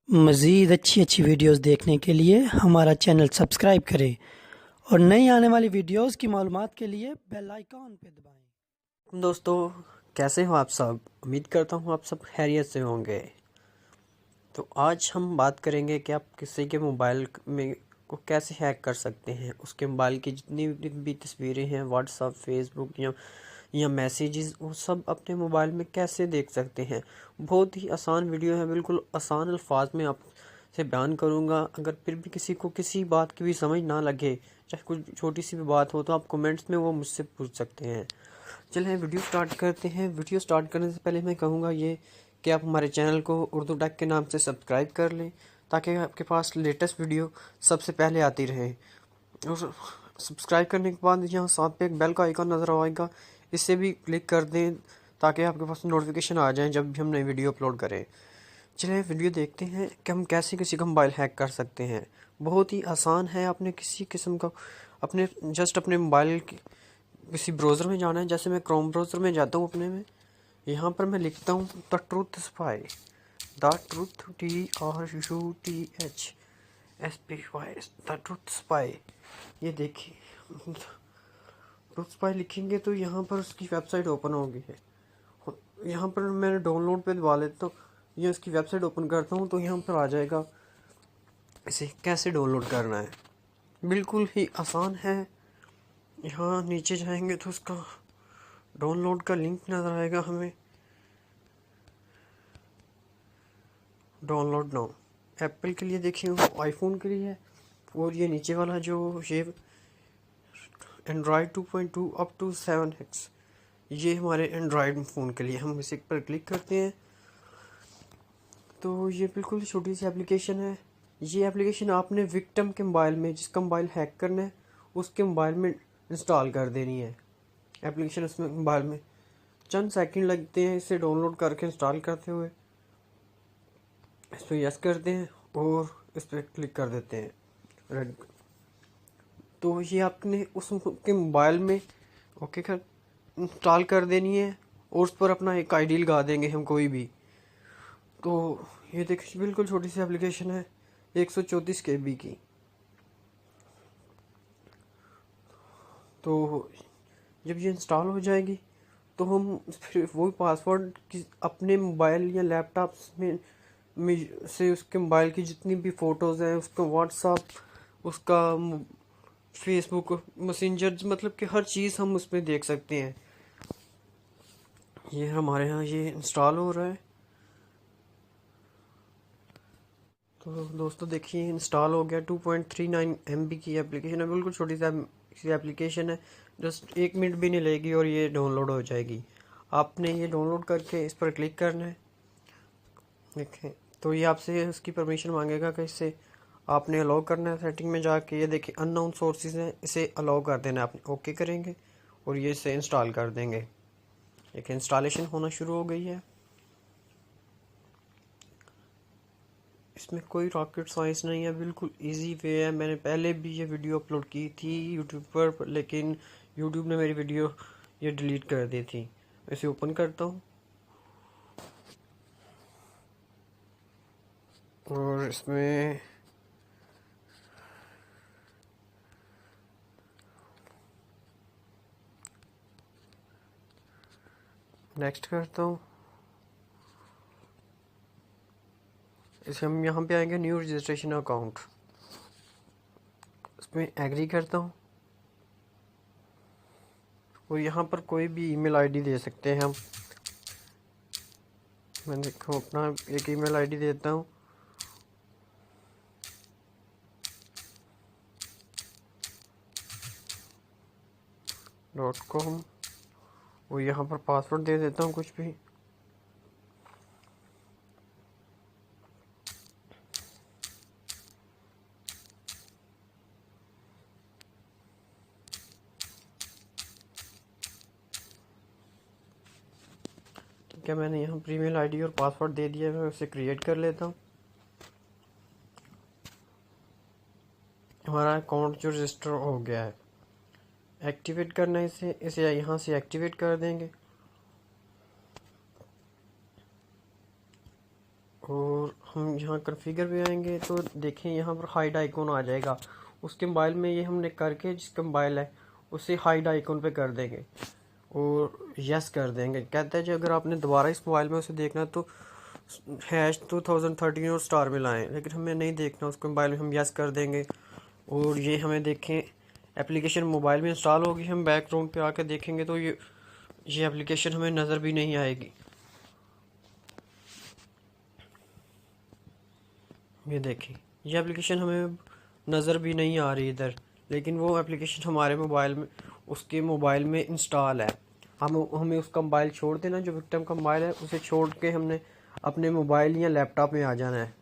मज़ीद अच्छी अच्छी वीडियोस देखने के लिए हमारा चैनल सब्सक्राइब करें और नई आने वाली वीडियोस की मालूमात के लिए बेल आइकॉन पे दबाएं। दोस्तों, कैसे हो आप सब? उम्मीद करता हूँ आप सब खैरियत से होंगे। तो आज हम बात करेंगे कि आप किसी के मोबाइल में को कैसे हैक कर सकते हैं। उसके मोबाइल की जितनी भी तस्वीरें हैं, व्हाट्सअप, फेसबुक या मैसेजेस, वो सब अपने मोबाइल में कैसे देख सकते हैं। बहुत ही आसान वीडियो है, बिल्कुल आसान अल्फाज में आपसे बयान करूँगा। अगर फिर भी किसी को किसी बात की भी समझ ना लगे, चाहे कुछ छोटी सी भी बात हो, तो आप कमेंट्स में वो मुझसे पूछ सकते हैं। चलिए वीडियो स्टार्ट करते हैं। वीडियो स्टार्ट करने से पहले मैं कहूँगा ये कि आप हमारे चैनल को उर्दू टेक के नाम से सब्सक्राइब कर लें, ताकि आपके पास लेटेस्ट वीडियो सबसे पहले आती रहे। और सब्सक्राइब करने के बाद यहाँ साथ पे एक बेल का आइकन नज़र आएगा, इससे भी क्लिक कर दें ताकि आपके पास नोटिफिकेशन आ जाए जब भी हम नई वीडियो अपलोड करें। चलिए वीडियो देखते हैं कि हम कैसे किसी का मोबाइल हैक कर सकते हैं। बहुत ही आसान है। आपने किसी किस्म का अपने मोबाइल किसी ब्राउज़र में जाना है। जैसे मैं क्रोम ब्राउज़र में जाता हूँ अपने में, यहाँ पर मैं लिखता हूँ the truth spy, the truth TRUTHSPY, the truth spy. ये देखिए, ट्रूथ स्पाई लिखेंगे तो यहाँ पर उसकी वेबसाइट ओपन होगी है। यहाँ पर मैंने डाउनलोड पे दबा लेता हूँ, ये उसकी वेबसाइट ओपन करता हूँ तो यहाँ पर आ जाएगा इसे कैसे डाउनलोड करना है। बिल्कुल ही आसान है। यहाँ नीचे जाएंगे तो उसका डाउनलोड का लिंक नज़र आएगा हमें। डाउनलोड नाउ एप्पल के लिए देखिए, वो आईफोन के लिए है। और ये नीचे वाला जो ये एंड्रॉयड 2.2 अप टू 7X, ये हमारे एंड्रॉयड फ़ोन के लिए। हम इसे पर क्लिक करते हैं तो ये बिल्कुल छोटी सी एप्लीकेशन है। ये एप्लीकेशन आपने विक्टिम के मोबाइल में, जिसका मोबाइल हैक करना है, उसके मोबाइल में इंस्टॉल कर देनी है। एप्लीकेशन उसमें मोबाइल में चंद सेकंड लगते हैं इसे डाउनलोड करके इंस्टॉल करते हुए। इस पर यस करते हैं और इस पर क्लिक कर देते हैं रेड। तो ये आपने उसके मोबाइल में ओके कर इंस्टॉल कर देनी है और उस पर अपना एक आईडी लगा देंगे हम कोई भी। तो ये देखिए, बिल्कुल छोटी सी एप्लीकेशन है, 134 KB की। तो जब ये इंस्टॉल हो जाएगी तो हम फिर वही पासवर्ड की अपने मोबाइल या लैपटॉप में से उसके मोबाइल की जितनी भी फ़ोटोज़ हैं, उसका व्हाट्सअप, उसका फेसबुक मैसेंजर, मतलब कि हर चीज़ हम उसमें देख सकते हैं। ये हमारे यहाँ ये इंस्टॉल हो रहा है। तो दोस्तों देखिए, इंस्टॉल हो गया। 2.39 MB की एप्लीकेशन है, बिल्कुल छोटी सी एप्लीकेशन है। जस्ट 1 मिनट भी नहीं लेगी और ये डाउनलोड हो जाएगी। आपने ये डाउनलोड करके इस पर क्लिक करना है। देखें तो ये आपसे उसकी परमिशन मांगेगा कि इसे आपने अलाउ करना है। सेटिंग में जाके ये देखिए अननोन सोर्सेज हैं, इसे अलाउ कर देना है। आपने ओके करेंगे और ये इसे इंस्टॉल कर देंगे। एक इंस्टॉलेशन होना शुरू हो गई है। इसमें कोई रॉकेट साइंस नहीं है, बिल्कुल इजी वे है। मैंने पहले भी ये वीडियो अपलोड की थी यूट्यूब पर, लेकिन यूट्यूब ने मेरी वीडियो ये डिलीट कर दी थी। इसे ओपन करता हूँ और इसमें नेक्स्ट करता हूँ। इसे हम यहाँ पे आएंगे न्यू रजिस्ट्रेशन अकाउंट, इसमें एग्री करता हूँ। और यहाँ पर कोई भी ईमेल आईडी दे सकते हैं हम। मैं देखो अपना एक ईमेल आईडी देता हूँ। .com और यहाँ पर पासवर्ड दे देता हूँ कुछ भी। ठीक है, मैंने यहाँ पर ईमेल आईडी और पासवर्ड दे दिया है, मैं उसे क्रिएट कर लेता हूँ। हमारा अकाउंट जो रजिस्टर हो गया है, एक्टिवेट करना है इसे यहाँ से एक्टिवेट कर देंगे। और हम यहाँ कॉन्फ़िगर पे आएंगे तो देखें यहाँ पर हाइड आइकॉन आ जाएगा। उसके मोबाइल में ये हमने करके जिसका मोबाइल है उसे हाइड आइकॉन पे कर देंगे और यस कर देंगे। कहता है जी अगर आपने दोबारा इस मोबाइल में उसे देखना तो #2013 और स्टार में लाएँ, लेकिन हमें नहीं देखना उसको मोबाइल में, हम यस कर देंगे। और ये हमें देखें एप्लीकेशन मोबाइल में इंस्टॉल होगी। हम बैकग्राउंड पे आके देखेंगे तो ये एप्लीकेशन हमें नज़र भी नहीं आएगी। ये देखें ये एप्लीकेशन हमें नज़र भी नहीं आ रही इधर, लेकिन वो एप्लीकेशन हमारे मोबाइल में, उसके मोबाइल में इंस्टॉल है। हमें उसका मोबाइल छोड़ देना, जो विक्टिम का मोबाइल है उसे छोड़ के हमने अपने मोबाइल या लैपटॉप में आ जाना है।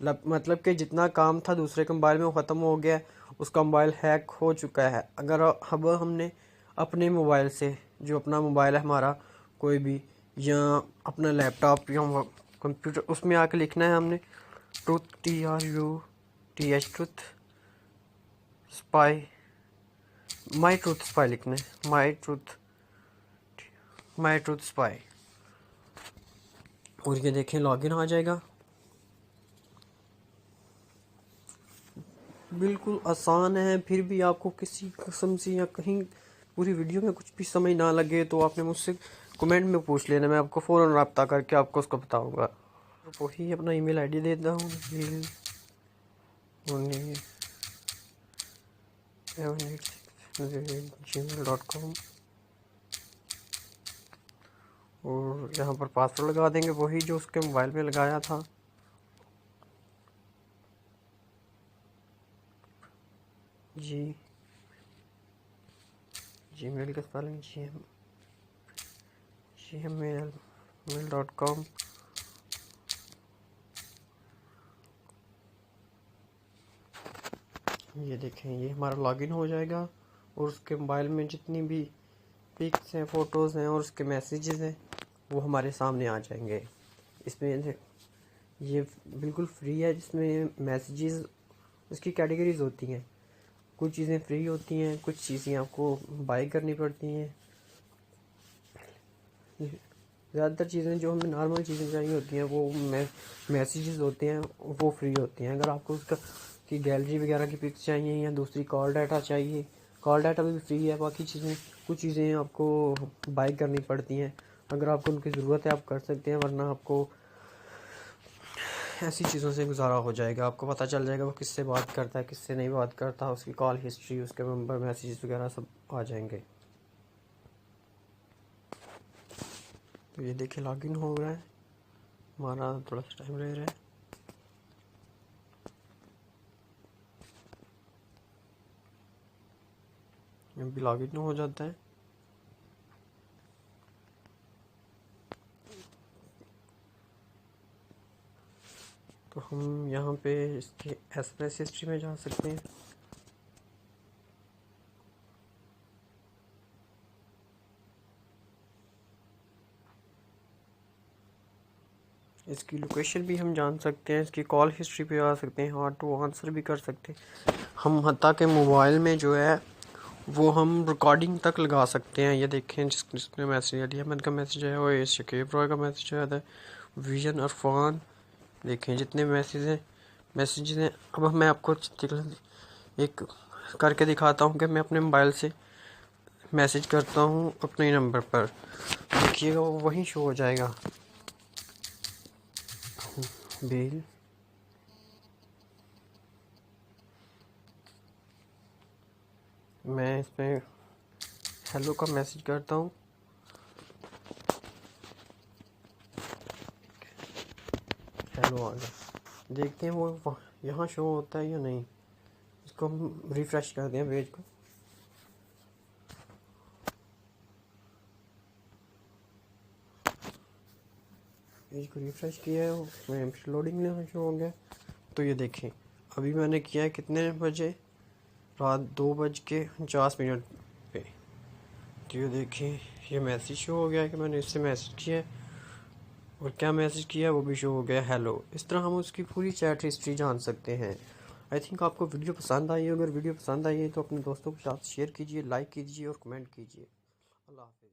मतलब कि जितना काम था दूसरे के मोबाइल में वो ख़त्म हो गया, उसका मोबाइल हैक हो चुका है। अगर अब हमने अपने मोबाइल से, जो अपना मोबाइल है हमारा कोई भी, या अपना लैपटॉप या कंप्यूटर, उसमें आके लिखना है हमने ट्रुथ TRUTH ट्रुथ स्पाई, माई ट्रुथ स्पाई लिखना है, माई ट्रुथ स्पाई। और ये देखें लॉगिन आ जाएगा। बिल्कुल आसान है, फिर भी आपको किसी किस्म से या कहीं पूरी वीडियो में कुछ भी समझ ना लगे तो आपने मुझसे कमेंट में पूछ लेना, मैं आपको फ़ौरन रब्ता करके आपको उसको बताऊंगा। तो वही अपना ईमेल आईडी देता हूँ gmail.com, और यहाँ पर पासवर्ड लगा देंगे वही जो उसके मोबाइल में लगाया था। जीमेल का स्पेलिंग gmail.com। ये देखें ये हमारा लॉगिन हो जाएगा और उसके मोबाइल में जितनी भी पिक्स हैं, फ़ोटोज़ हैं और उसके मैसेजेस हैं वो हमारे सामने आ जाएंगे। इसमें ये बिल्कुल फ्री है, जिसमें मैसेजेस उसकी कैटेगरीज होती हैं। कुछ चीज़ें फ्री होती हैं, कुछ चीज़ें आपको बाय करनी पड़ती हैं। ज़्यादातर चीज़ें जो हमें नॉर्मल चीज़ें चाहिए होती हैं वो मैसेजेस होते हैं, वो फ्री होती हैं। अगर आपको उसका की गैलरी वगैरह की पिक्स चाहिए या दूसरी कॉल डाटा चाहिए, कॉल डाटा भी फ्री है। बाकी चीज़ें, कुछ चीज़ें आपको बाय करनी पड़ती हैं। अगर आपको उनकी ज़रूरत है आप कर सकते हैं, वरना आपको ऐसी चीज़ों से गुजारा हो जाएगा। आपको पता चल जाएगा वो किससे बात करता है, किससे नहीं बात करता, उसकी कॉल हिस्ट्री, उसके नंबर, मैसेजेस वगैरह सब आ जाएंगे। तो ये देखिए लॉगिन हो रहा है, हमारा थोड़ा सा टाइम ले रहा है। अभी लॉगिन हो जाता है। तो हम यहाँ पे इसके SMS हिस्ट्री में जा सकते हैं। इसकी लोकेशन भी हम जान सकते हैं, इसकी कॉल हिस्ट्री पे आ सकते हैं, हाँ टू आंसर भी कर सकते हैं हम। हत्ता के मोबाइल में जो है वो हम रिकॉर्डिंग तक लगा सकते हैं। ये देखें जिसने मैसेज दिया, अहमद का मैसेज आया हुआ है, शकीब रॉय का मैसेज आया था, विजन अरफान, देखें जितने मैसेज हैं। अब मैं आपको एक करके दिखाता हूँ कि मैं अपने मोबाइल से मैसेज करता हूँ अपने नंबर पर, देखिएगा वो वहीं शो हो जाएगा। बिल मैं इसमें हेलो का मैसेज करता हूँ, हेलो आ गया। देखते हैं वो यहाँ शो होता है या नहीं। इसको हम रिफ्रेश कर दें पेज को। पेज को रिफ्रेश किया है, उसमें लोडिंग में शो हो गया। तो ये देखें अभी मैंने किया है कितने बजे, रात 2:50 पे। तो ये देखें ये मैसेज शो हो गया है कि मैंने इससे मैसेज किया है, और क्या मैसेज किया वो भी शो हो गया, हेलो। इस तरह हम उसकी पूरी चैट हिस्ट्री जान सकते हैं। आई थिंक आपको वीडियो पसंद आई है। अगर वीडियो पसंद आई है तो अपने दोस्तों के साथ शेयर कीजिए, लाइक कीजिए और कमेंट कीजिए। अल्लाह हाफ़िज़।